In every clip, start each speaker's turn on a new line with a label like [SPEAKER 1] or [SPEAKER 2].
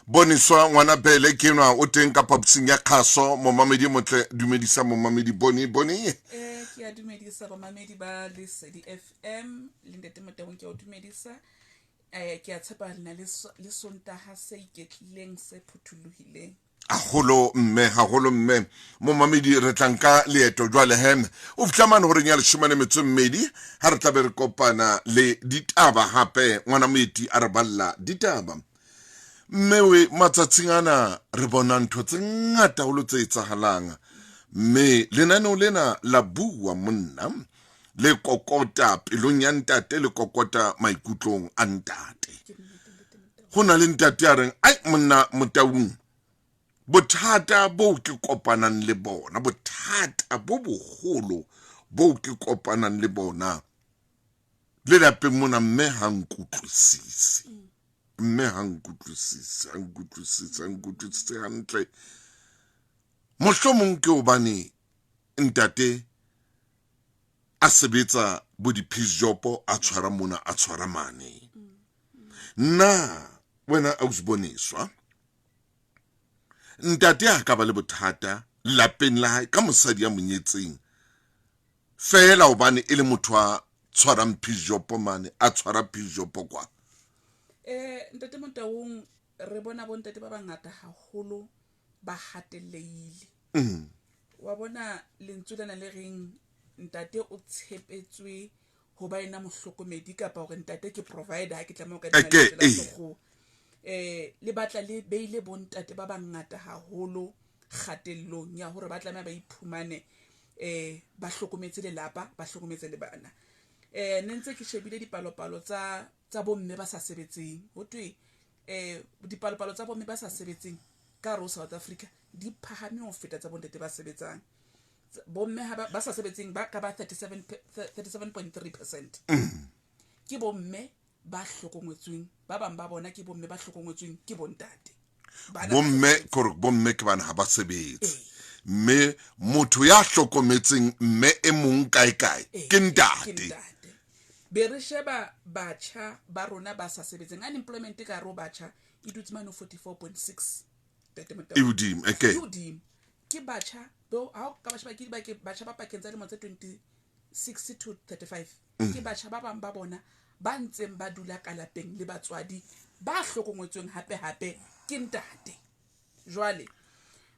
[SPEAKER 1] Boniswa ngwana bele kenwa o teng ka phaposing ya kgaso momamedi motle dumedisa momamedi boni
[SPEAKER 2] ke a dumedisa bomamedi ba Lesedi FM le Ntate Motabong ke a dumedisa ke a tshepa lena le sontaha se iketlileng se phuthulohileng
[SPEAKER 1] haholo mme momamedi re tlanka leeto jwale hem o fitlamane hore nya leshomane metso mmedi ha re tlabe re kopana le ditaba hape ngwana moeti a re balla ditaba mmewe matsatsing ana re bona ntho tse ngata holo tse etsahalang mme lenaneo lena la bua monna le kokota pelong ya ntate le kokota maikutlong a ntate go na le ntate a reng ai monna Motaung bothata bo ke kopanang le bona bothata bo bogolo bo ke kopanang le bona le lapeng mona mme ha nkutlwisise mme ha nkutlwisise hantle mohlomong ke hobane ntate a sebetsa bo di-pizjopo a tshwara mona a tshwara mane na wena a usiboniswa ntate a ka ba le bothata lapeng la hae ka mosadi ya monyetseng fela hobane e le motho a tshwarang pizjopo mane a tshwara pizjopo kwa
[SPEAKER 2] Ntate Motaung re bona bo ntate ba bangata haholo ba hateleile wa bona lentswe lena le reng ntate o tshepetswe ho ba ena mohlokomedi kapa hore ntate ke provider ha ke tlameha ka dinako le batla le beile bo ntate ba bangata haholo kgatellong ya hore ba tlameha ba iphumane ba hlokometse lelapa ba hlokometse le bana nentse ke shebile dipalopalo tsa bomme ba sa sebetseng ho twe dipalopalo tsa bomme ba sa sebetseng ka ro South Africa di phahame ho feta tsa bontate ba sebetsang bomme ba sa sebetseng ba ka ba 37.3% ke bomme ba hlokometsweng ba bang ba bona ke bomme ba hlokometsweng ke bontate
[SPEAKER 1] bomme ke bana ha ba sebetse mme motho ya hlokometseng mme e mong kae ke ntate
[SPEAKER 2] be re sheba batjha ba rona ba sa sebetseng unemployment ka ro batjha e dutse mane 44.6
[SPEAKER 1] Iudim
[SPEAKER 2] ke batjha bo ha ka batjha ba pakeng tsa dilemo tse 26 to 35 ke batjha ba bang ba bona ba ntseng ba dula ka lapeng le batswadi ba hlokometsweng hape ke ntate jwale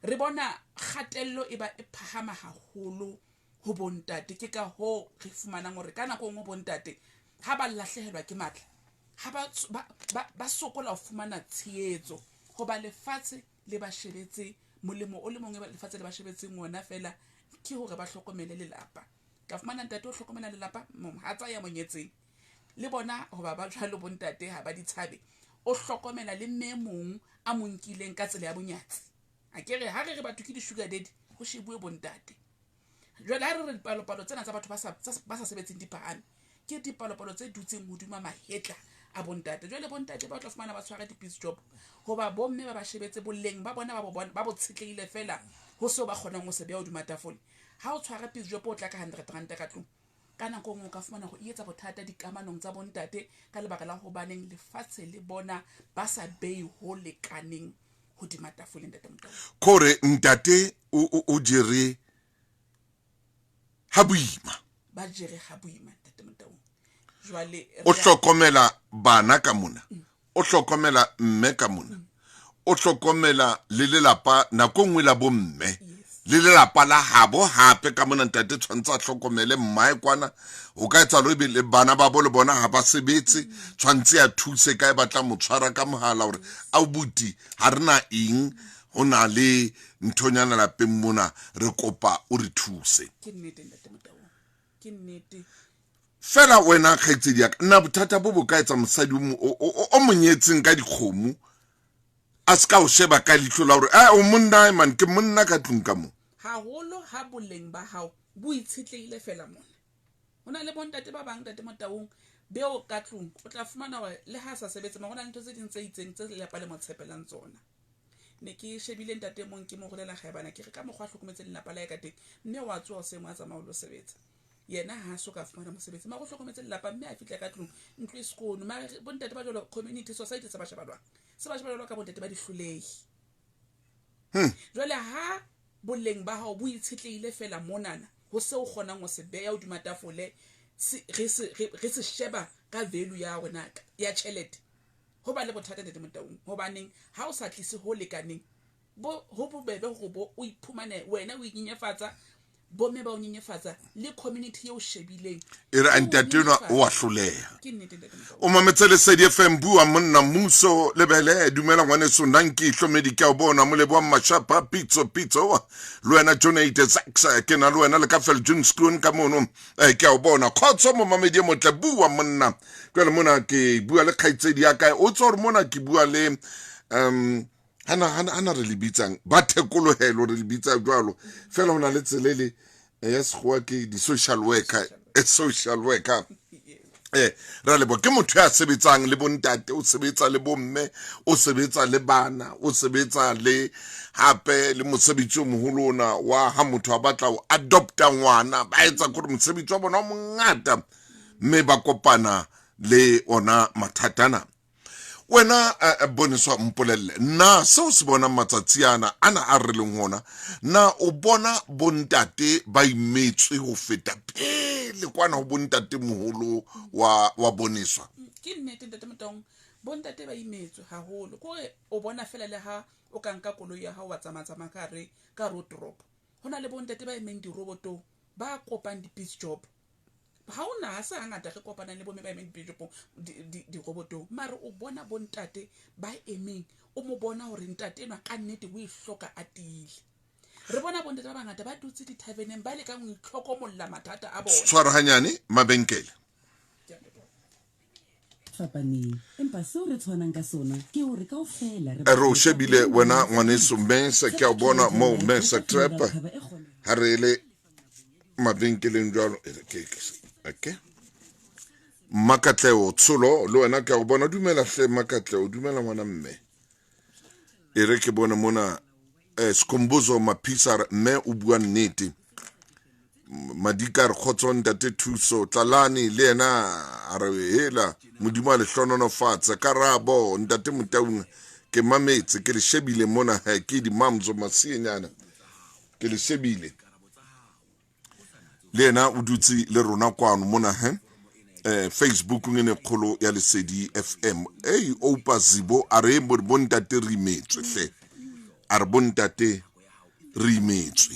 [SPEAKER 2] re bona khatello e ba e phahama haholo ho bontate ke ka ho re fumanang hore ka nako ngwe bontate ha ba lahlehelwa ke matla ha ba sokola ho fumana tshehetso ho ba lefatshe le ba shebetse molemo o le mongwe ba lefatshe le ba shebetse ngwana fela ke hore ba hlokomele lelapa ka fumana ntate o hlokomela lelapa mohatsa ya monyetseng le bona ho ba jwalo bontate ha ba di tshabe o hlokomela le memong a monkileng ka tsela ya bonyatsi akere ha re batho ke di sugar daddy ho shebue bontate jwale ha re dipalopalo tsena tsa batho ba sa sebetseng diphahame ke dipalopalo tse dutseng hodima mahetla a bontate jwale bontate ba tla fumana ba tshwara di-piece job hoba bomme ba shebetse boleng ba bona ba bo tshetlehile fela ho se ba kgonang ho se beha hodima tafole ha o tshwara piece job o tla ka 100 rand ka tlung ka nako ngwe ka fumana go etsa bothata dikamanong tsa bontate ka lebaka la ho baneng lefatshe le bona ba sa bei ho lekaneng hodima tafoleng ntate Motaung
[SPEAKER 1] kore ntate o jere ha boima
[SPEAKER 2] ba jere ha boima ntate Motaung jwale
[SPEAKER 1] o hlokomela bana ka mona o hlokomela mme ka mona o hlokomela le lelapa nako ngwe la bomme le lelapa la habo hape ka mona ntate tshwantse a hlokomele mmae kwana o ka etsa le le bana ba bo le bona ha ba sebetse tshwantse a thuse kae batla motshwara ka mohala hore a buti ha rena eng hona le nthonyana lapeng mona re kopa o re thuse
[SPEAKER 2] ke nnete ntate Motaung ke nnete
[SPEAKER 1] fela wena kgaitsedi ya nna bothata bo ka etsa mosadi o monyetseng ka dikgomo a ska o sheba ka litlo la hore o monna man ke monna ka tlung ka mo
[SPEAKER 2] haholo ha boleng ba hao bo itshetlehile fela mona hona le bontate ba bang ntate Motaung beo ka tlung o tla fumana hore le ha sa sebetse ma hona ntho tse ding tse itseng tse lelapa le mo tshepelang tsona ne ke shebile ntate mong ke mo golela kgaebana ke re ka mokgwa hlokometse lelapa la ka teng mme wa tswa o se mo a tsamaya lo sebetsa yena ha so ka fumana mosebetsi ma go hlokometse lelapa mme a fitla ka tlung ntlo e skono ma bontate ba jolo community society sa ba sheba lwa se ba shebelelwa ka bontate ba dihlolehi jwale ha boleng ba hao bo itshetleile fela monana ho se o kgonang ho se beya o dumatafole re se sheba ka value ya rona ya chelete ho ba le bothata ntate Motaung hobaneng ha o sa tlise ho lekaneng ho bobebe go bo o iphumane wena o inyefatsa bomme ba o nyenyefatsa le community eo shebileng
[SPEAKER 1] e re antatena o a hloleha o mametse Lesedi FM bua monna Muso lebele dumela ngwaneso nanki hlomedi ka bona mo le bua mashapa pizzo le wena Jonate Zaxa ke na le wena le ka fel June Spoon ka mono ke a bona khotso mo mamedi motle bua monna kwele mona ke bua le khaitsedi ya kae o tsore mona ke bua le hana re libitsang ba thekolohelo re libitsa jwalo fela hona le tselele ya sekgowa ke di social worker social worker ra le bo ke motho ya sebetsang le bontate o sebetsa le bomme o sebetsa le bana o sebetsa le hape le mosebetsi o moholona wa ha motho a batla o adopta ngwana ba etsa gore mosebetsi wa bona o mongata mme ba kopana le ona mathatana wena Boniswa mpolelle na seo se bona matsatsiana ana a re leng hona na o bona bontate ba imetswe ho feta pele kwana ho bontate moholo wa Boniswa
[SPEAKER 2] ke nnete ntate Motaung bontate ba imetswe haholo kore o bona fela le ha o ka nka koloi ya hao wa tsamaya ka road drop hona le bontate ba emeng di roboto ba kopang di piece job ha ona ha sa ngata re kopana le bomme ba emeng di roboto mara o bona bontate ba emeng o mo bona hore ntate ena ka nnete o ihloka atile re bona bontate ba bangata ba dutse di taverneng ba le ka mo itlhokomolla mathata a bona
[SPEAKER 1] tshwara hanyane mabenkele
[SPEAKER 3] fapaneng empa seo re tshwanang ka sona ke hore kaofela
[SPEAKER 1] re o shebile wena ngwaneso mense ke a bona mo mense trap ha re le mabenkeleng jwalo okay Makatleo Tsholo le wena ke a go bona dumela hle Makatleo dumela ngwana mme e re ke bona mona Skhumbuzo Maphisa mme o bua nnete Madika re khotso ntate Thuso Tlalani le yena a re hela modimo a le hlonono fatsa Karabo ntate Motaung ke mametse ke le shebile mona ke di mamzo masienyana ke le shebile le yena o dutse le rona kwano mona Facebook ngene kholo ya Lesedi FM Opa Zibo are bontate re imetswe hle are bontate re imetswe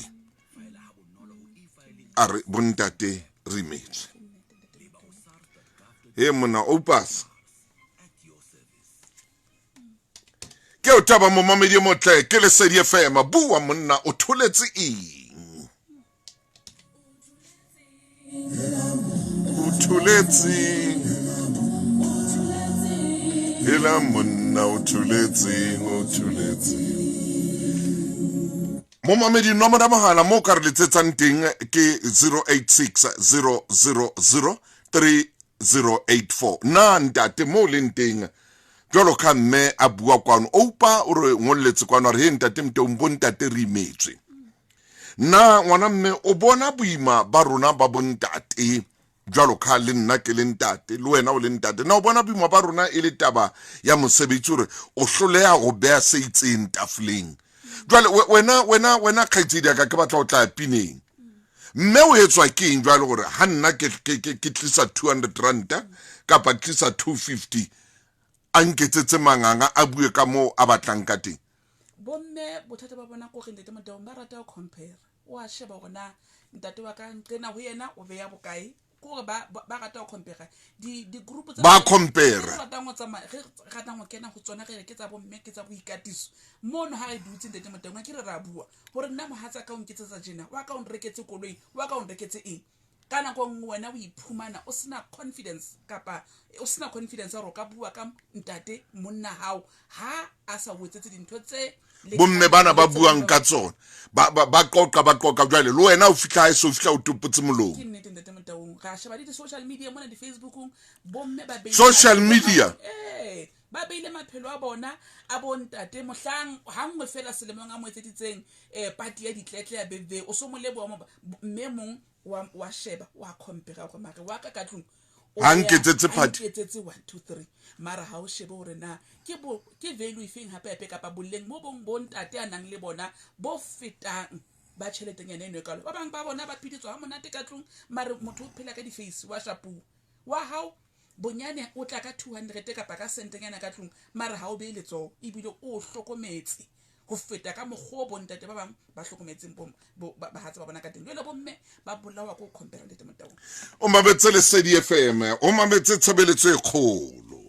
[SPEAKER 1] are bontate re imetswe mona Opas ke o taba mo mamedi motle ke Lesedi FM bua monna o tholetse uthuletsi ela monna uthuletsi mo mamedi nomoro mahala mo ka re letsetsang teng ke 0860003084 na ntate mo leng teng jwalo ka mme a bua kwano Opa o re ngolletse kwano re ntate Motaung bontate re imetswe na ngwana mme o bona boima ba rona ba bontate jwalo ka le nna ke le ntate le wena o le ntate na o bona boima ba rona e le taba ya mosebetsi hore o hloleha go beya se itseng tafoleng jwale wena khaitsedi ka ke batla o tla pineng mme o etswa ke eng jwale gore ha nna ke tlisa 200 rand kapa tlisa 250 a nketsetse manganga a bue ka mo a batlang ka teng
[SPEAKER 2] bomme bothata ba bona go re ntate Motaung ba rata go compare o a sheba gona ntate wa ka nqena ho yena o beya bokae gore ba rata go compare di group tsa
[SPEAKER 1] ba compare
[SPEAKER 2] rata go tsamaya rata go kena go tsona ge ke tsa bomme ke tsa boikatiso mono ha re dutse ntate Motaung ke re ra bua gore nna mohatsa ka o nketsetsa jena wa ka o nreketse koloi wa ka o nreketse eng kana go wena o iphumana o sena confidence kapa o sena confidence ro ka bua ka ntate monna hao ha a sa wetsetse dintho tse
[SPEAKER 1] bomme bana ba buang ka tsona ba qoqa jwale le wena o fitla e so fitla o topotse molong
[SPEAKER 2] ke nnete ntate Motaung ga sheba di social media mona di Facebook bomme ba beile
[SPEAKER 1] social media
[SPEAKER 2] ba beile maphelo a bona a bontate mohlang hangwe fela selemong a mo etseditseng party ya ditletle ya bebe o so mo lebo mme mong wa sheba wa compare go mare wa ka tlung
[SPEAKER 1] Ha nketsetse party.
[SPEAKER 2] a nketsetse 1 2 3 mara ha o shebe hore na ke value efeng hape kapa boleng mo bong bo ntate a nang le bona bo fetang ba tjheletenyana eno e kalo ba bang ba bona ba phiditswa ha monate ka tlung mara motho o phela ka di-face wa shapu wa hao bonyane o tla ka 200 kapa ka sentenyana ka tlung mara ha o be letso ebile o hlokometse go feta ka mogho bo ntate ba bang ba hlokometseng ba hatsa ba bona ka teng le bomme ba bolawa go compare le temotao
[SPEAKER 1] o mametse Lesedi FM o mametse tshebeletso e kgolo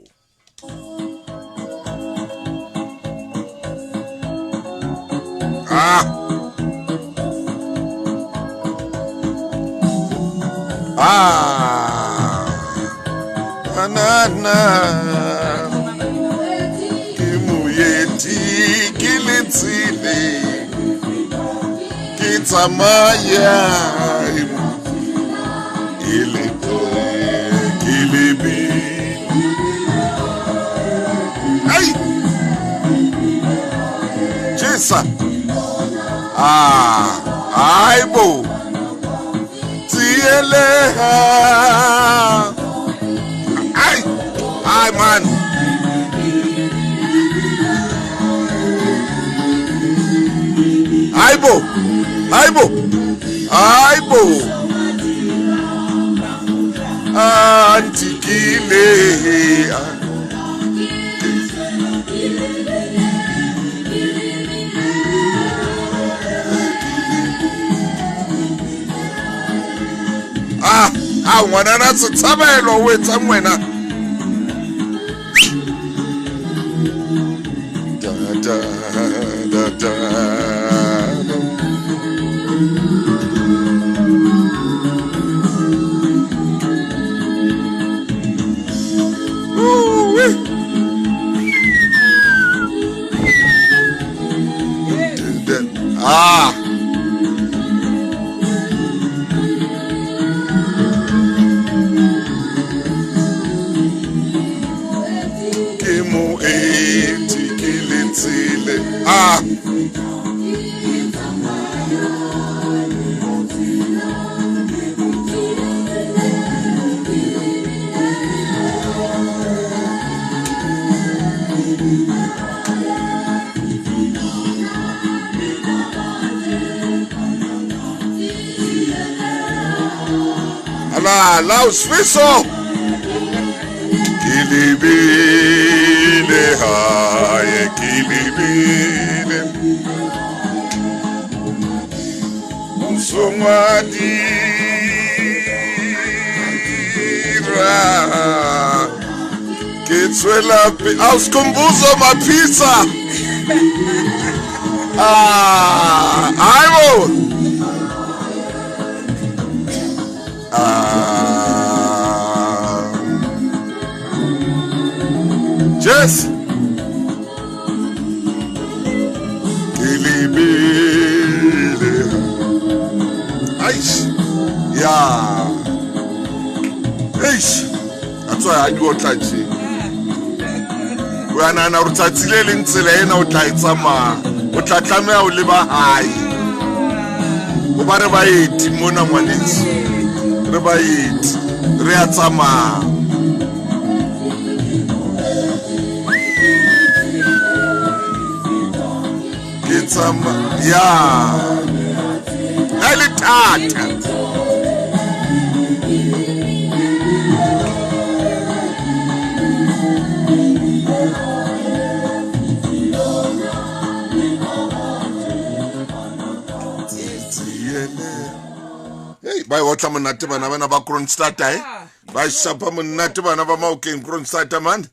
[SPEAKER 1] na ke moeti ke letsile ke tsamaya ile ke lebi ai jesa ai bo tieleha ai man aibo antikile ngwana na tshabelo o etsa mwena da ke moeti ke letsile la usfiso kilibile haye kilibile Songadira Kitswela auskumbuzo mapizza aibo Yes kilibile aish yeah eish that's why I do otlachi we ana na rutsatsile le ntsela ena o tla itsama o tla tlamea o le ba hai o ba re ba eti mona ngwanetsi re ba eti re a tsama Kitsama yeah Dale tata Hey, ba otla monate bana ba Kronstadt ba shapa monate bana ba Maokeng Kronstadt man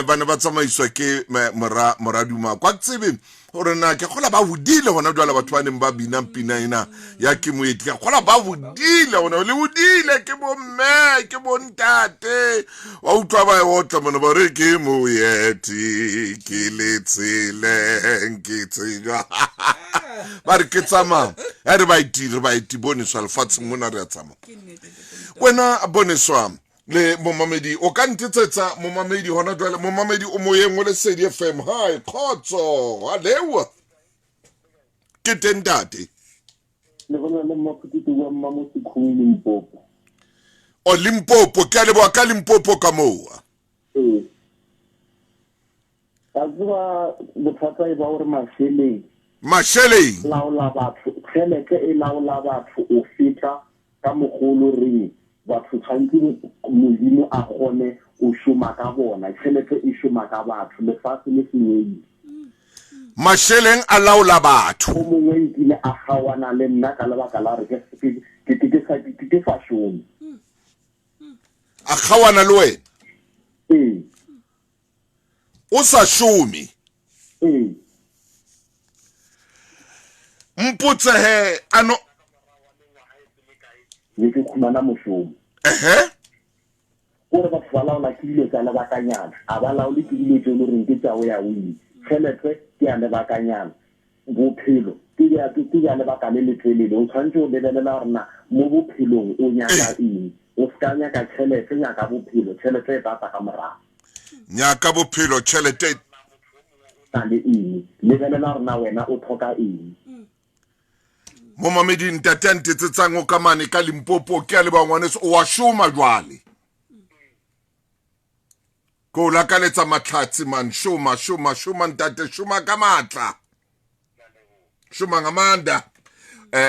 [SPEAKER 1] bana ba tsamaiswa ke moraduma kwa tsebe hore na ke khola ba budile hona jwala batho ba neng ba bina pina ena ya ke moeti ke khola ba budile hona le budile ke bo mme ke bo ntate wa utlwa ba otla mona ba re ke moeti ke letsile nkitsega ba re ke tsama re ba iti boneswa lefatse mona re a tsama wena boneswa le momamedi o ka ntetsetsa momamedi hona jwale momamedi o moyeng o Lesedi FM hi khotso halewa ke tentate
[SPEAKER 4] le bona le maphuti wa mama se khumile mpopo
[SPEAKER 1] o Limpopo ke a leboa ka Limpopo ka moa
[SPEAKER 4] a tseba bothata e ba gore
[SPEAKER 1] Masheleng
[SPEAKER 4] laola batho tšhelete e laola batho o feta ka mogolo reng batho tshwanetse modimo a kgone o šoma ka bona tšhelete e šoma ka batho lefatshe le senyedi
[SPEAKER 1] Masheleng a laola batho
[SPEAKER 4] o mongwe nkile a gawana le nna ka lebaka la re ke sa šome
[SPEAKER 1] a kgawana le wena
[SPEAKER 4] ee
[SPEAKER 1] o sa šome
[SPEAKER 4] ee
[SPEAKER 1] mpotse he ano
[SPEAKER 4] ne ke khumana mošomo gore batho ba laola ke dilo tsa lebakanyana a ba laole ke dilo tse le reng ke tsa o ya win tšhelete ke ya lebakanyana bophelo ke ya lebaka le letelele o tshwanetse o lebelela gore na mo bophelong o nyaka eng o ska nyaka tšhelete nyaka bophelo tšhelete e tata ka morago
[SPEAKER 1] nyaka bophelo tšhelete
[SPEAKER 4] ta le eng lebelela gore na wena o tlhoka eng
[SPEAKER 1] mo mamedi ntate a ntetsetsang o kamane ka Limpopo ke a leba ngwaneso o wa šoma jwale ko la ka letsa matlhatsi man šoma ntate šoma ka matla šoma ngamanda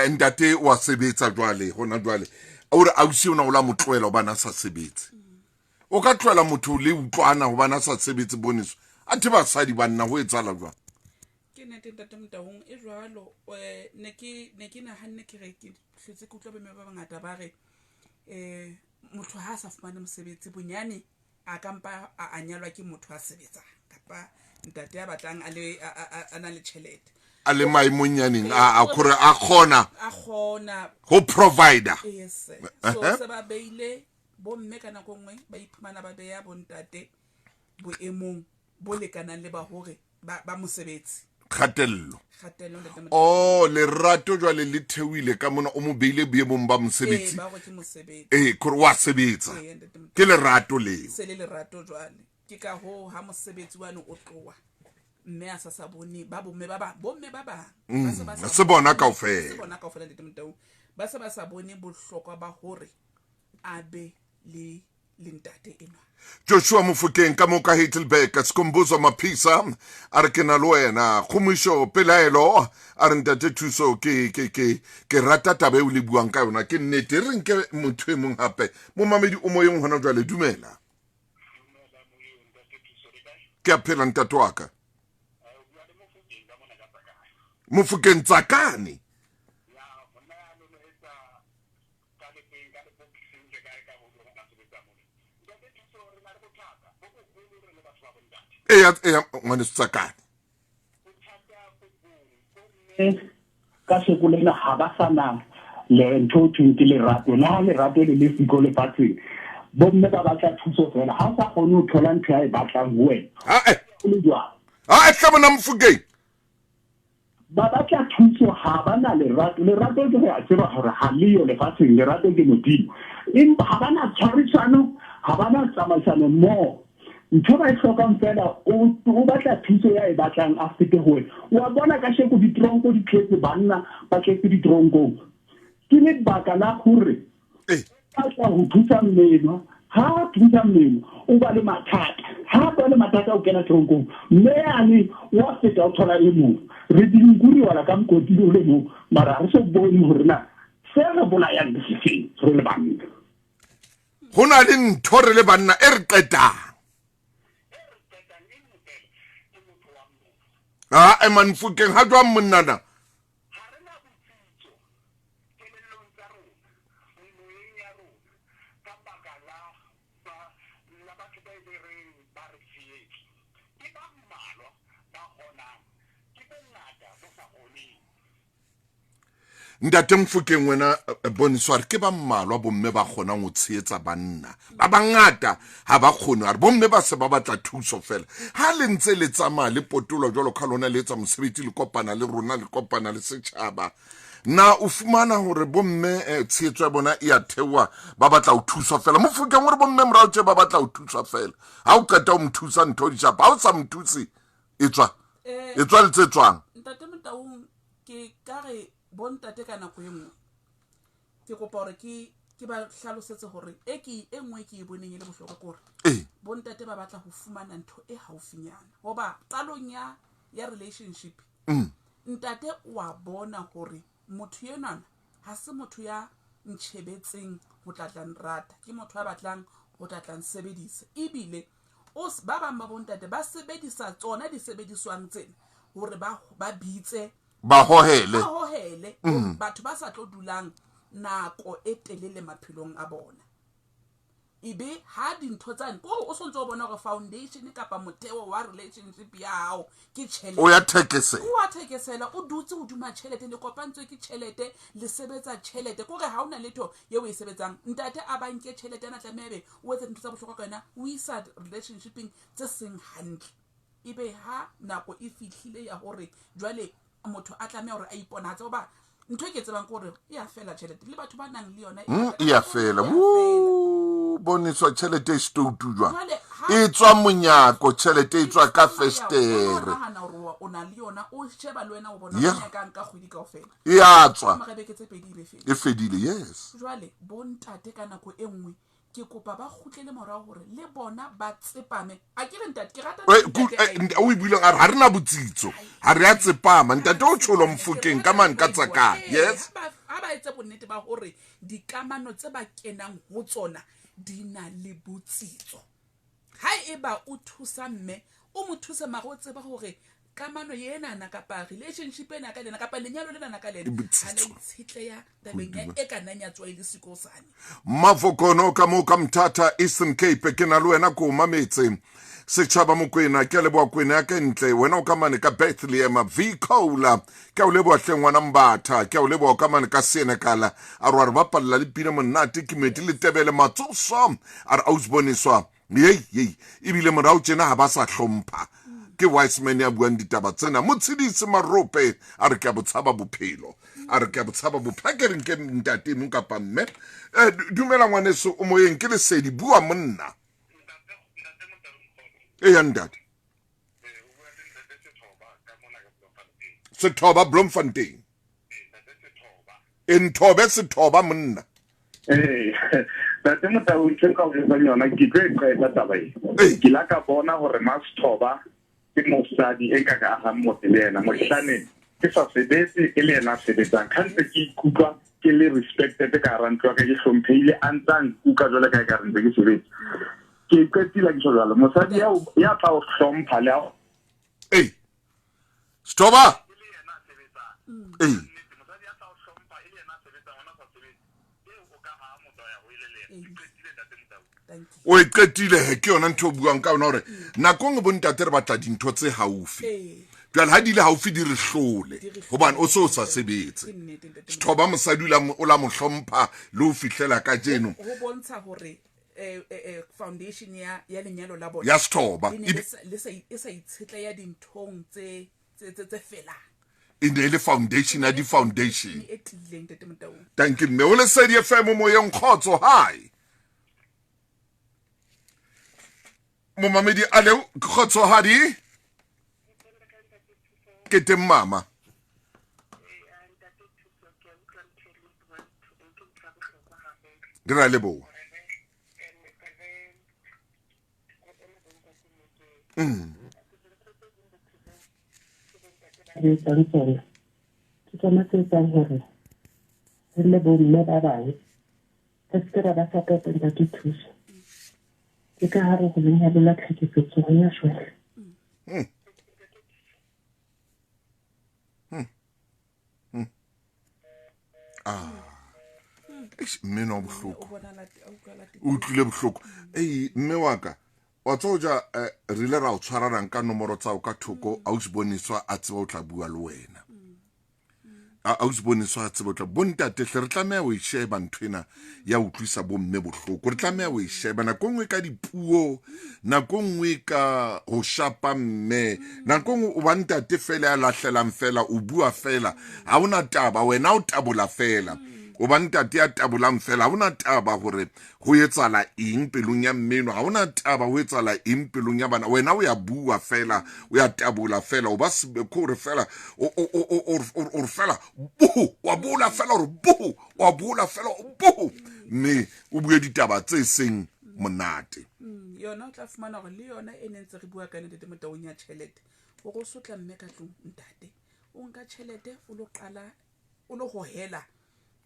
[SPEAKER 1] ntate wa sebetsa jwale hona jwale o re ausi ona o la motloela bana sa sebetse o ka tloela motho le utlwana ho bana sa sebetse boniso a the basadi banna ho etsala jwang
[SPEAKER 2] ke nete ntate Motaung e jwalo ne ke nahanne ke re ke hlotse ke utlwa ba bangata ba re motho ha sa fumane mosebetsi bonyane a kampa a anyalwa ke motho a sebetsang kapa ntate ya batlang a na le tšhelete
[SPEAKER 1] a le maimonnyaneng a khore a khona ho provider
[SPEAKER 2] yes so se ba beile bomme ka nako nngwe ba iphumana ba beya bontate boemong bo lekanang le ba hore ba mosebetsi
[SPEAKER 1] khatello oh lerato jwale le thewile ka mona o mo beile boemong ba mosebetsi
[SPEAKER 2] ba go ke mosebetsi
[SPEAKER 1] khore wa sebetsa ke lerato leo
[SPEAKER 2] se le lerato jwale ke ka ho ha mosebetsi wa no o tloa mme a sa bone ba bomme ba ba
[SPEAKER 1] se bona kaofela
[SPEAKER 2] ntate Motaung ba se ba sa bone bohlokwa ba hore a be le ntate enwa
[SPEAKER 1] Joshua Mofokeng ka mo ka Heidelberg ka Skombuzo Maphisa a re ke na le wena kgomišo pelaelo a re ntate thuso ke rata tabe o le buang ka yona ke nnete re nke motho e mong hape mo mamedi o moyeng hona jwale dumela ke a phela ntate wa ka Mofokeng Tsakane ngwane Tsakane
[SPEAKER 4] ka sekoleng ha ba sana le ntho ke lerato la lerato le siko le patsi bomme ba batla thuso fela ha sa kgone ho thola ntho ya e batlang ho wena le jwa
[SPEAKER 1] tla bona Mofokeng
[SPEAKER 4] ba batla thuso ha ba na lerato ke re a tseba hore ha le yo le patsi lerato ke modimo empa ha ba na tshwarisano ha ba na tsamaisano mo ntho ba hlokang fela o batla thuso ya e batlang a fete ho wena wa bona ka sheko ditronko di tletse banna ba tletse ditronko ke le baka la hore batla ho thusa mmeno ha thusa mmeno o ba le mathata ha ba le mathata o kena tronko mme ani wa feta o thola e mo re dinguri wala ka mkoti le mo mara re se bone hore na se re bona ya ntse re le banna
[SPEAKER 1] hona le ntho re le banna e re qetang eman Mofokeng ha jwa monnana ntate Mofokeng wena bonisware ke ba mmalwa bomme ba kgona go tsheetsa banna ba bangata ha ba kgone a re bomme ba se ba batla thuso fela ha le ntse le tsamaya le potolo jwalo ka lona le etsa mosebetsi le kopana le rona le kopana le setšhaba na o fumana hore bomme tsheetso ya bona e a thewa ba batla ho thusa fela Mofokeng gore bomme morao tse ba batla ho thusa fela ha o qeta o mthusa ntho di shapa ha o sa mthusi e tswa le tse tswang
[SPEAKER 2] ntate Motaung ke ka re bontate ka nako engwe ke kopa hore ke ke ba hlalosetse hore e nngwe ke e boneng le bohloko gore bontate ba batla ho fumana ntho e haufinyana hoba qalong ya relationship ntate wa bona hore motho yenana ha se motho ya ntshebetseng ho tlatlang rata ke motho a batlang ho tlatlang sebedisa ebile ba bang ba bontate ba sebedisa tsona di sebediswang tsena hore ba bitse
[SPEAKER 1] ba hohele
[SPEAKER 2] batho ba sa tlo dulang nako e telele maphelong a bona ebe ha dintho tsane ko o sontse o bona gore foundation kapa motheo wa relationship ya hao ke tšhelete
[SPEAKER 1] o ya
[SPEAKER 2] thekesela o dutse hodima tšhelete le kopantswe ke tšhelete le sebetsa tšhelete kore ha ona letho ye o e sebetsang ntate a banke tšhelete ana tlamebe o etse dintho tsa bohlokwa ka yona o isa relationshiping tse seng hantle ebe ha nako e fihlile ya hore jwale motho a tlameha hore a iponatse hoba ntho e ke tsebang gore e a fela tšhelete le batho ba nang le yona
[SPEAKER 1] e a fela boniswa tšhelete e stoutu jwang e tswa monyako tšhelete e tswa ka festere
[SPEAKER 2] o na le yona o sheba le wena o bona nyakang ka kgwedi kaofela
[SPEAKER 1] e a tswa
[SPEAKER 2] magabeke tse pedi
[SPEAKER 1] e fedile yes
[SPEAKER 2] jwale bontate ka nako e nngwe ke kopa ba khutlele morao hore le bona ba tsepame a ke re ntate ke rata
[SPEAKER 1] o e bulang a re na botsitso ha re a tsepama ntate o tsholo mfukeng ka man ka tsaka yes
[SPEAKER 2] ha ba etse bonnete ba hore dikamano tse ba kenang ho tsona di na le botsitso ha eba o thusa mme o mo thusa magotse ba hore kamano yena na kapa relationship ena ka lena kapa lenyalo lena ka lena ha le tshitleya tabeng e kana nya tswa ile sikosane
[SPEAKER 1] mafokono ka mo ka mthata Eastern Cape ke na le wena ko mametse setšhaba mokwena ke le bua kwena ya kentle wena o ka mane ka Bethlehem Vcola ke o le bua hleng wana mbatha ke o le bua ka mane ka Senegal a re ba palla le pina monate ke meti le tebele matsoso a re ausboniswa yei ibile morao tjena ha ba sa hlompha ke wise man ya buang ditaba tsena motshedisi marope a re ke a botshaba bophelo a re ke a botshaba bophakere ke ntate mo kapa mme dumela ngwaneso o moyeng ke le sedi bua monna ya ndate Sethoba Bloemfontein Sethoba monna
[SPEAKER 4] tate motao ke ka go ba yona ke tla taba ke la ka bona gore Sethoba ke mosadi e ka ga motho le ena mohlane ke sa sebetse e le ena sebetsang kantse ke ikutlwa ke le respected ka rantwa ka ke hlomphile antang kuka jole ka ka rantse ke sebetse ke kwetila ke jalo mosadi ya tla o hlompha le
[SPEAKER 1] Sethoba
[SPEAKER 4] mosadi ya tla o hlompha ile ena sebetsang ona sa sebetse o ka ha motho ya ho ile le
[SPEAKER 1] o e qetile he ke yona ntho buang ka ona hore nakong bontate re batla dintho tse haufi jwale ha di le haufi di re hlole hobane o so sa sebetse Sethoba mosadi o la mo hlompha le ho fihlela ka jeno
[SPEAKER 2] ho bontsha hore foundation ya lenyalo la bona
[SPEAKER 1] ya Sethoba
[SPEAKER 2] le sa itshetla ya dinthong tse felang
[SPEAKER 1] in the foundation at the foundation
[SPEAKER 2] e tileng tete motao
[SPEAKER 1] thank you me o le sedi FM mo yeng khotso hi mo mamedi ale khotso hadi ke te mama dira le bo
[SPEAKER 5] ke tsona tse tsang hore re le bomme ba bang re se ra ba sapotela ke thuso ke ka hare go lenyalo la tlhekefetso ya shwele
[SPEAKER 1] mme no bohloko o tlile bohloko mme wa ka wa tsoja re le ra o tshwararang ka nomoro tsa o ka thoko a o siboniswa a tseba o tla bua le wena a o siboniswa a tseba o tla bontate hle re tlameha o isheba nthwena ya utlwisa bo mme bohloko re tlameha o isheba na kongwe ka dipuo na kongwe ka ho shapa mme na kongwe o bantate fela ya lahlelang fela o bua fela ha ona taba wena o tabola fela o ba ntate ya tabolang fela, ha ona taba hore ho etsala eng pelong ya mmeno, ha ona taba ho etsala eng pelong ya bana. Wena o ya bua fela, o ya tabola fela, o ba sebeko re fela o fela buhu, wa bula fela o buhu, wa bula fela o buhu, mme o bue ditaba tse seng monate.
[SPEAKER 2] Yona o tla fumana gore le yona e nentse re bua ka nete motaong ya tšhelete o go sotla mme ka tlong ntate o nka tšhelete o lo qala o lo hohela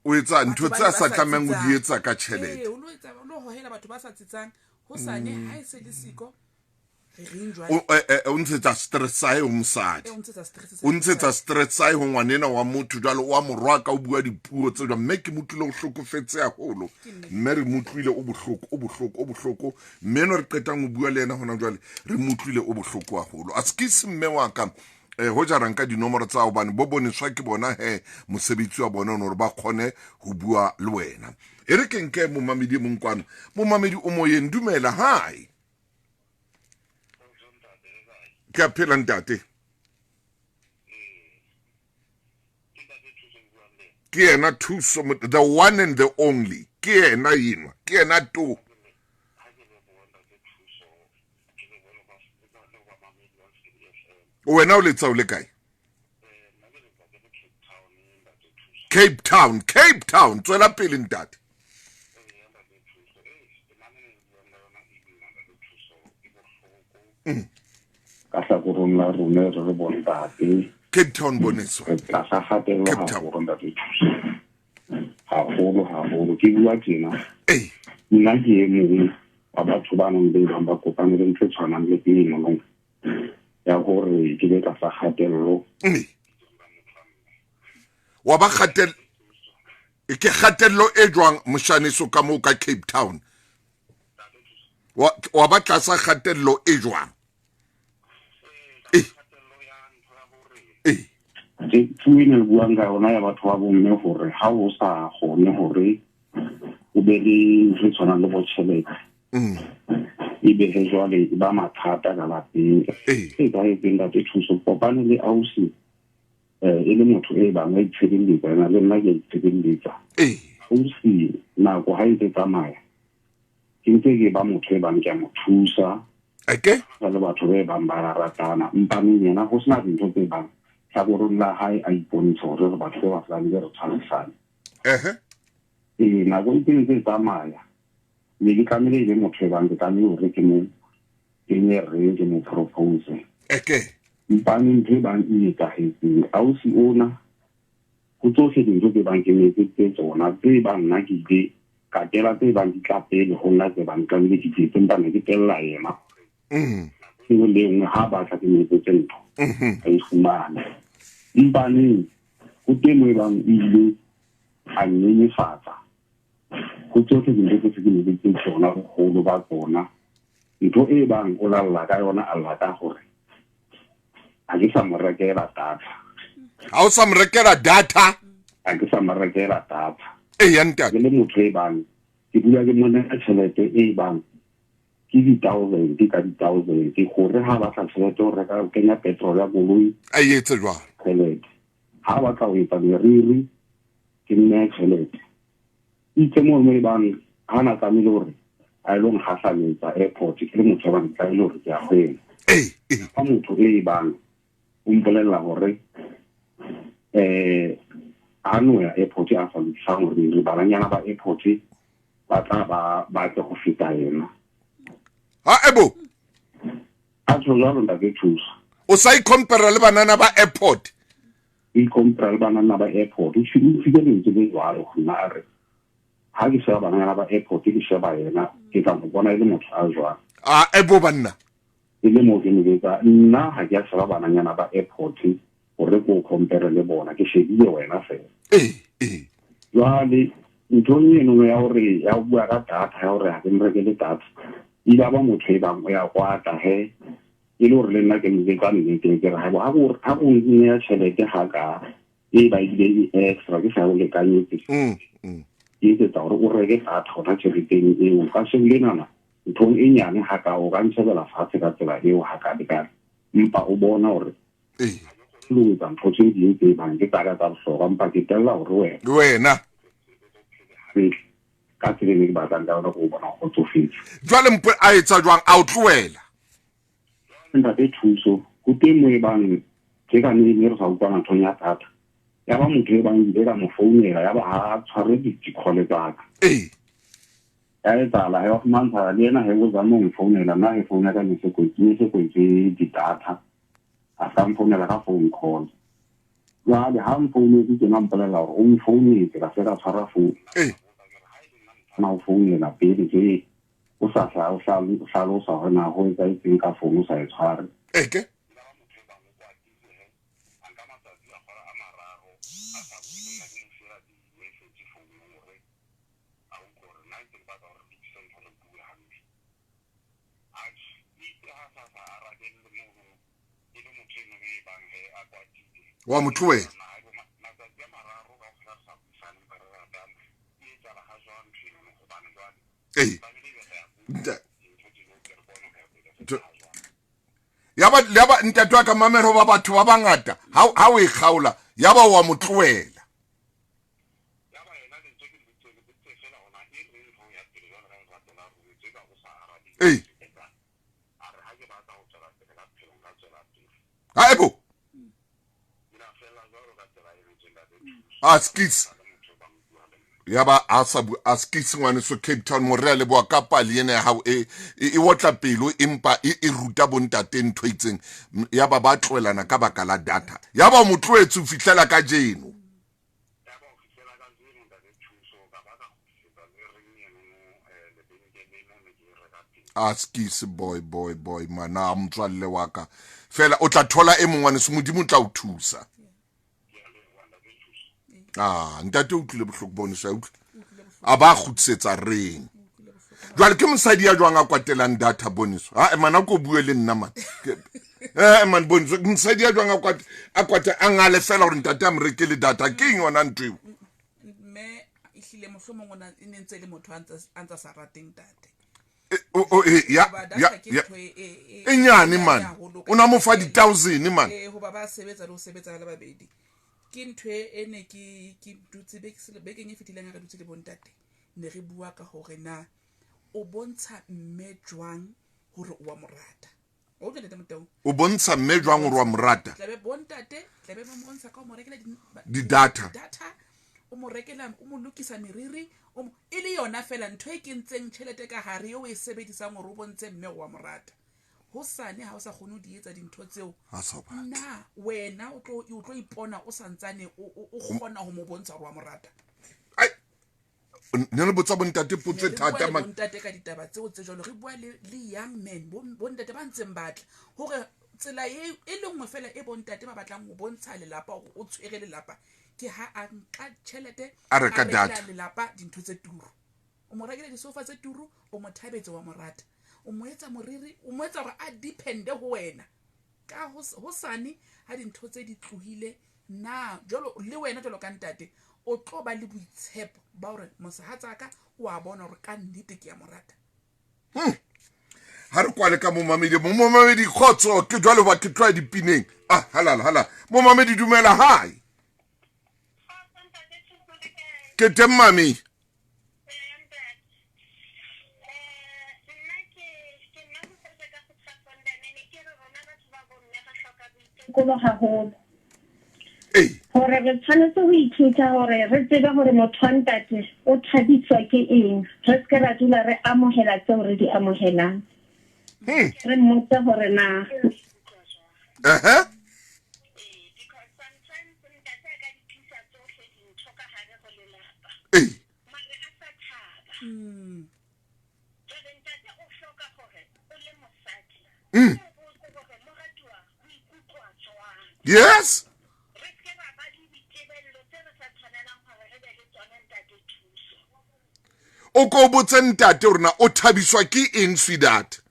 [SPEAKER 1] O etsa ntho tse a sa tlamang o di etsa ka tšhelete.
[SPEAKER 2] o lo hohela batho ba sa tsitsang ho sane ha e se le siko re reng jwale
[SPEAKER 1] O ntshetsa stress sa o mosadi,
[SPEAKER 2] o ntsetsa stress
[SPEAKER 1] o ntshetsa stress sa ho ngwanena wa motho jalo wa morwaka o bua dipuo tse jwa mme ke motlile o hlokofetse haholo, mme re motlile o bohloko mme no re qetang o bua le ena hona jwale re motlile o bohloko haholo. A skisi mme wa ka ho jarang ka dinomoro tsa hobane bo boneswa ke bona mosebetsi wa bona hore ba khone ho bua le wena. E re ke nke mo mamedi mo nkwano mo mamedi o moyeng dumela hai ka phela ntate ke ena Thuso, the one and the only, ke ena yinwa, ke ena to wena o letsa o le kae? Cape Town tswela pele ntate.
[SPEAKER 4] ka hlakorong la rona re bontate
[SPEAKER 1] Cape Town boneswa
[SPEAKER 4] re tla sa gatella
[SPEAKER 1] Cape Town.
[SPEAKER 4] haholo ntate Thuso haholo ke bua tjena nna ke e mong wa batho ba nang le ba kopane le ntse tshwanang le pele mo ya gore ke be ka sa gatello
[SPEAKER 1] wa ba khatel ke khatello e jwang moshaniso ka mo ka Cape Town wa ba tlasa khatello e jwang
[SPEAKER 4] ke tswene bua nga ona ya batho ba bomme gore ha o sa gone gore o be le re tshwanang le bo tšhelete e be he jwale ba mathata ka lapeng e ka e pinda te Thuso kopane le ausi e le motho e bangwe itshebelletsa na le nna ke itshebelletsa ausi nako ha e tsamaya ke ntse ke ba motho e bang ke mo thusa
[SPEAKER 1] okay
[SPEAKER 4] ka le batho ba bang ba ratana mpane yena go sna dintho tse bang tla go rula hai a ipontsha gore re batho ba fla le re tshwantsana nako e tse tsamaya le ke tlamile le motho e bang ke tlamile hore ke mo ne re ke mo propose mpane ntho e bang e ka hetse ausi ona go tsohle dintho tse bang ke ne tse tsona tse bang nna ke di ka tela tse bang di tla pele go nna tse bang ka le di tse mpane ke tella yena ke le nngwe ha ba tla ke ne tse ntho a ifumana mpane go temo e bang ile a nyenyefatsa go tsohle dintho tse ke ne tse tsona go ba tsona ntho e bang o lalla ka yona alla ka gore a ke sa mo rekela data
[SPEAKER 1] ha o sa mo rekela data
[SPEAKER 4] a ke sa mo rekela data
[SPEAKER 1] ya ntate
[SPEAKER 4] ke le motho e bang ke dula ke mona tšhelete e bang ke di-thousand ka di-thousand gore ha ba tla tšhelete o reka o kenya petrol ya koloi
[SPEAKER 1] a etse jwang
[SPEAKER 4] tšhelete ha ba tla o etsa meriri ke nne tšhelete itse mo e bang ha na tlamile gore a ile go kgahlametsa airport ke le motho ba ntla ile gore ke a gwena ka motho e bang o mpolelela gore ano ya airport a sa lisa gore re balanyana ba airport ba tla ba ke go feta yena
[SPEAKER 1] ebo
[SPEAKER 4] a tshola nda ke thusa
[SPEAKER 1] o sa compare le banana ba airport
[SPEAKER 4] e compare le banana ba airport o fitile le ntse le jwalo gona re ha ke sa banana ba airport ke sheba yena ke tla mo bona ile motho a jwang
[SPEAKER 1] ebo banna
[SPEAKER 4] ile mo ke ngetsa nna ha ke sa banana ba airport gore ko compare le bona ke shebile wena fela jwale ntho eno ya gore ya bua ka data ya gore ha ke mrekele data ile ba motho e bang ya kwata he ile gore le nna ke ngetsa nnete ke re ha go nne ya tšhelete ha ka e ba ile extra ke sa go lekanyetse e tsa gore o reke data gona tšheleteng eo ka se le nana ntho e nyane ha ka o ka ntshebela fatshe ka tsela eo ha ka dikana mpa o bona gore lo tsa ntho tse dingwe tse bang ke tsa bohlokwa mpa ke tella gore wena sentle ka tsene ke batlang ka ona go bona go tsofetse
[SPEAKER 1] jwale mpo a etsa jwang a o tloela
[SPEAKER 4] ntate thuso go teng mo e bang ke ka ne re sa utlwana nthong ya thata ya ba motho e bang ile ka mo founela ya ba ha tshware dikhole tsaka ya etsala ya fumantshara le ena he o zama go mfounela nna he founa ka mesekwetse di-data a sa mfounela ka phone call jwale ha mfounetse ke na mpolela gore o mfounetse ka fela tshwara phone na o founela pele ke o sa hlalosa gore na go etsang ka phone o sa e tshware
[SPEAKER 1] eke wa motloela yaba ntate wa ka mamero ba batho ba bangata ha o e kgaola yaba wa motloela haebo askis yaba askis ngwane so Cape Town morele boa ka pali ene ha e wotla pelo empa e ruta bontate ntho itseng yaba ba tlwelana ka baka la data yaba motloetse o fihlela ka jeno askis boy mana mtswalle wa ka fela o tla thola e mongwane se modimo tla o thusa ntate o tlile bohloko bona sa utlwe a ba khutsetsa reng jwale ke mosadi ya jwang a kwatelang data boniso mana ko bue le nna man man boniso mosadi ya jwang a kwata angale fela gore ntate a mreke le data ke eng yona ntwe
[SPEAKER 2] me ihlile mohlomong ona e nentse le motho antsa sa rateng data
[SPEAKER 1] enyane man o na mo fa di-1000 man
[SPEAKER 2] go ba sebetsa le go sebetsa le babedi ke ntho ene ke dutse bekeng e fetileng ga dutse le bontate ne re bua ka gore na o bontsha mme jwang gore o wa morata o ke nete motao
[SPEAKER 1] o bontsha mme jwang gore wa morata
[SPEAKER 2] tlabe bontate tlabe mo bontsha ka mo rekela
[SPEAKER 1] di data
[SPEAKER 2] o mo rekela o mo lokisa meriri e le yona fela ntho e ke ntseng tšhelete ka gare o e sebedisang gore o bontse mme wa morata ho sane ha o sa kgone di etsa dintho tseo na wena o tlo ipona o santsane o kgona ho mo bontsha gore wa morata
[SPEAKER 1] ne le botsa bontate potse thata man
[SPEAKER 2] bontate ka ditaba tseo tse jalo re bua le young men bontate ba ntseng batla hore tsela e le nngwe fela e bontate ba batlang go bontsha lelapa gore o tshwere lelapa ke ha a nka tšhelete
[SPEAKER 1] a reka data
[SPEAKER 2] lelapa dintho tse turu o mo rekela disofa tse turu o mo thabetse wa morata o mo etsa moriri o mo etsa gore a depende ho wena ka ho sane ha dintho tse di tlohile na jalo le wena jalo ka ntate o tlo ba le boitshepo ba gore mosahatsaka o a bona gore ka nnete ke ya morata
[SPEAKER 1] ha re kwale ka momamedi khotso ke jwalo ba ke tloa dipineng halala momamedi dumela hai ke teng mami
[SPEAKER 5] haholo gore re tshwanetse go ithuta gore re tsebe gore motho wa ntate o thabiswa ke eng re se ra dula re amogela tseo re di amogelang re mmotse gore na
[SPEAKER 1] yes o ko botse ntate rona o thabiswa ke eng sweetheart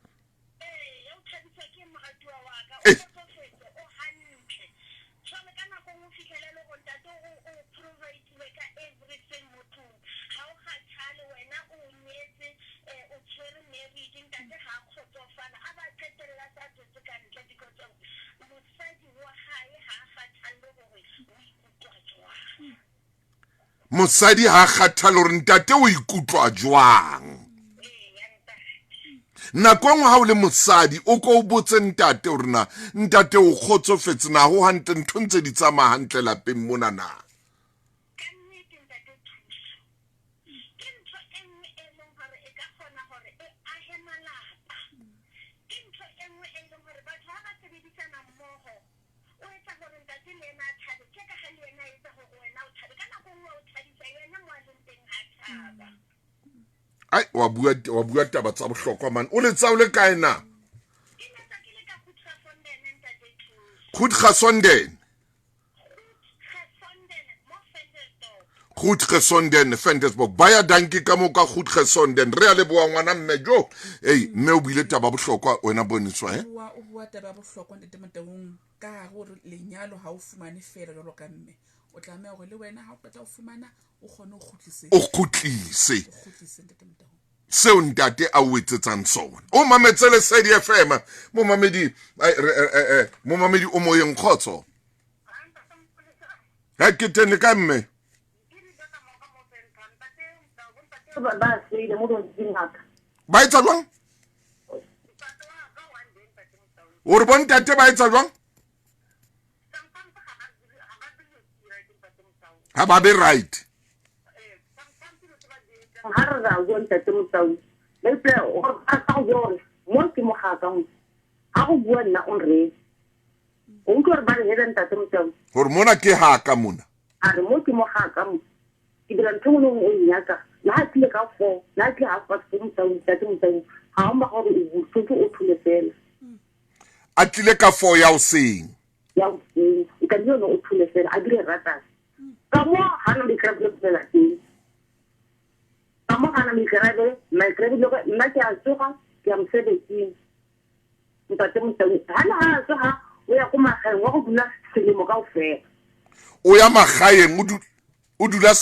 [SPEAKER 1] mosadi ha kgathale hore ntate o ikutlwa jwang. Nako engwe ha o le mosadi o ko o botse ntate hore na ntate o kgotsofetse na ho hantle ntho ntse di tsamaya hantle lapeng mona na. Ai wa bua taba tsa bohlokwa man. O le tsa o le kae na? Goedgesonden. Goedgesonden Ventersburg. Baya dankie ka mo ka Goedgesonden. Re a leboa ngwana mme jo. Hey, mme o bile taba bohlokwa wena boniswa
[SPEAKER 2] o bua taba bohlokwa ntate Motaung ka gore lenyalo ha o fumane fela jalo ka mme. O tlameha gore le wena ha o qeta o fumana o kgone o kgutlise.
[SPEAKER 1] O kgutlise. Seo ntate a o etsetsang sona. O mametse le Sedi FM. Mo mamedi o moyeng khotso. Ha ke tene ka mme. Ba etsa jwang? O re bon ntate ba etsa jwang? Ha ba be right.
[SPEAKER 5] Harra go ntate Motaung le ple o a ka go mo ke mo ga ka a go bua nna on re o go re ba le ntate Motaung
[SPEAKER 1] Hore mona ke ha ka mona.
[SPEAKER 5] a re mo ke mo ga ka mo ke dira ntho mo o nyaka la tle ka fo la tle ha fa se Motaung ntate Motaung ha o ma go o butse o thule fela
[SPEAKER 1] A tlile ka 4 ya o seng.
[SPEAKER 5] ya o seng e ka dilo o thule fela a dire rata ka mo ha no di krable fela teng Amo kana mikrebe loka nna ke a tsoga ke a mosebetsing ntate Motaung ha tsoga o ya go magaeng wa go dula selemo kaofela
[SPEAKER 1] O ya magaeng o dula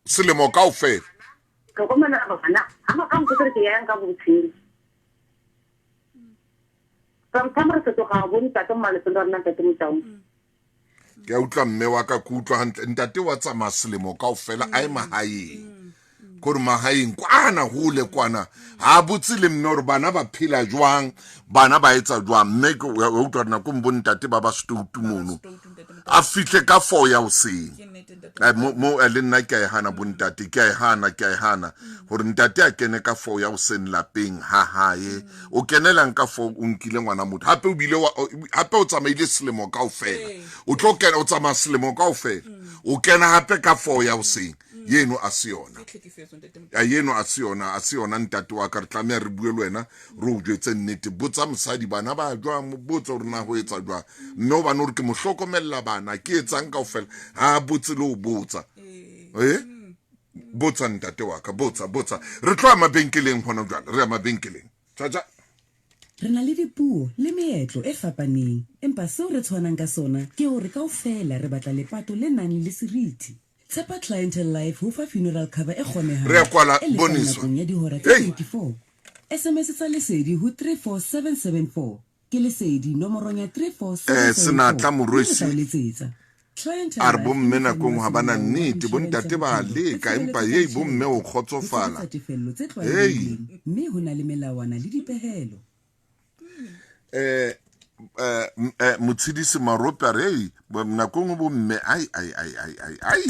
[SPEAKER 1] selemo kaofela.
[SPEAKER 5] ka go mana bana ha ma ka go tsere ke yang ka botshelo ka mtsamara se to ga go ntate Malefelo nna ntate Motaung
[SPEAKER 1] Ke a utlwa mme wa ka ku utlwa hantle ntate wa tsama selemo kaofela a e magaeng. Gore magaeng kwana hole kwana ha botse le mme hore bana ba phela jwang bana ba etsa jwang mme wa utlwa na ko mbontate ba ba stoutu mono a fihle ka 4 ya o seng mo le nna ke a hana bontate ke a hana gore ntate a kene ka 4 ya o seng lapeng ha hae o kenelang ka 4 o nkile ngwana motho hape o bile hape o tsamaile selemo kaofela o tlo kena o tsamaya selemo kaofela o kena hape ka 4 ya o seng yeno a se yona yeno a se yona ntate wa ka re tlamea re bue le wena re o jwetse nnete botsa mosadi bana ba jwang botsa gore na ho etsa jwang mme o bana gore ke mo hlokomella bana ke etsang kaofela ha botse le o botsa botsa ntate wa ka botsa re tloa mabenkeleng hona jwale re ya mabenkeleng tja
[SPEAKER 3] re na le dipuo le meetlo e fapaneng empa seo re tshwanang ka sona ke hore kaofela re batla lepato le nang le seriti Tshepa Clientele Life ho fa funeral cover e kgonehang
[SPEAKER 1] re kwala boniswa
[SPEAKER 3] ya dihora tse 24 SMS tsa lesedi ho 34774 ke lesedi nomorong ya 34774
[SPEAKER 1] sena tla morwesi
[SPEAKER 3] Clientele
[SPEAKER 1] a re bomme nakong ha bana nnete bontate ba leka empa ye bomme o kgotsofala
[SPEAKER 3] mme ho na le melawana le dipehelo
[SPEAKER 1] motshedisi marope re nakong bomme ai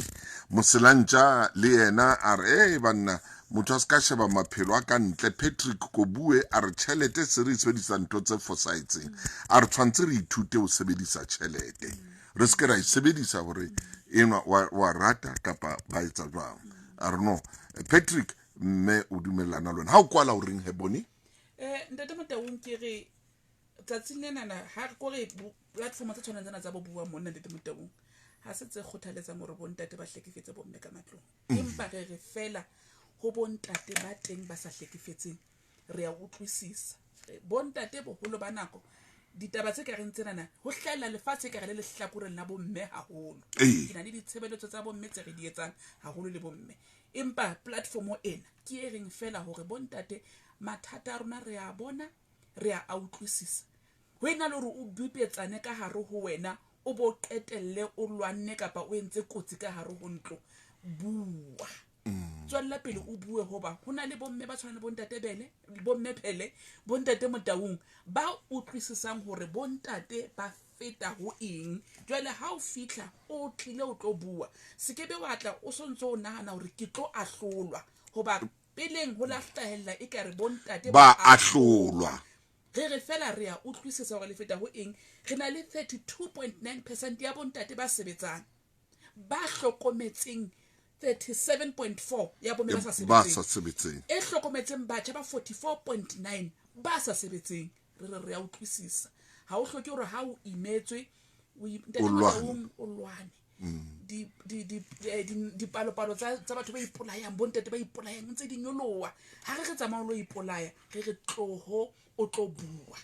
[SPEAKER 1] moselantja le yena a re banna motho a se ka sheba maphelo a ka ntle Patrick Kobue a re tšhelete se re sebedisa ntho tse fosaetseng a re tshwantse re ithute o sebedisa tšhelete re se ke ra sebedisa gore enwa wa rata kapa ba etsa jwang a re no Patrick mme o dumellana le wena ha o kwala o reng Heboni
[SPEAKER 2] ntate Motaung ke re tsatsing lenana ha re kore platform tse tshwanang tsena tsa bo bua monna ntate Motaung ha se tse kgothaletsang gore bontate ba hlekefetse bomme ka matlong empa re fela ho bontate ba teng ba sa hlekefetseng re a utlwisisa bontate boholo ba nako ditaba tse ka reng tsenana ho hlahella lefatshe ka re le lehlakoreng la bomme haholo ke na le ditshebeletso tsa bomme tse re di etsang haholo le bomme empa platform ena ke e reng fela hore bontate mathata a rona re a bona re a utlwisisa ho ena le hore o bipetsane ka hare ho wena o bo qetelle o lwanne kapa o entse kotsi ka hare ho ntlo bua tswella pele o bue hoba hona le bomme ba tshwana le bontate Bele bomme Phele bontate Motaung ba utlwisisang hore bontate ba feta ho eng jwale ha o fitla o tlile o tlo bua sekebe wa tla o sontso o nahana hore ke tlo ahlolwa hoba peleng ho la hlahella e ka re bontate
[SPEAKER 1] ba ahlolwa
[SPEAKER 2] re fela re a utlwisisa hore le feta ho eng re na le 32.9% ya bontate ba sebetsang ba hlokometseng 37.4 ya bomme
[SPEAKER 1] ba sa sebetseng
[SPEAKER 2] e hlokometseng batjha ba 44.9 ba sa sebetseng re a utlwisisa ha o hloke hore ha o imetswe o lwane di palopalo tsa batho ba ipolayang bontate ba ipolayang ntse di nyoloha ha re tsamaya lo ipolaya re tloho o tlo bua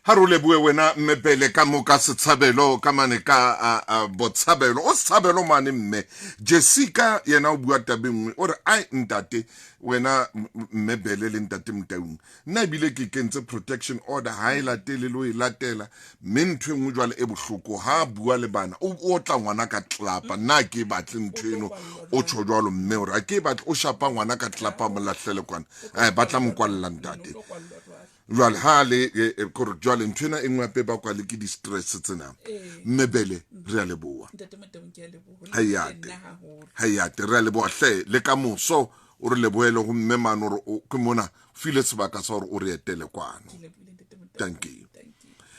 [SPEAKER 1] ha re le bue wena mmepele ka moka setshabelo ka mane ka botshabelo o tshabelo mane mme Jessica yena o bua tabeng o re ai ntate wena mmebele le ntate Motaung nna bile ke kentse protection order ha e latele lo e latela mme ntwe ngwe jwale e bohloko ha bua le bana o tla ngwana ka tlapa nna ke batle nthweno o tsho jwalo mme o ra ke batle o shapa ngwana ka tlapa molahlele kwana batla mokwalla ntate jwale ha le kore jwale nthwena e ngwe ape ba kwa le ke di-stress tsena mmebele re a leboa hayate re a leboa hle le ka moso o re leboele go mme mano ke mona file sebaka sa gore o re etele kwana thank you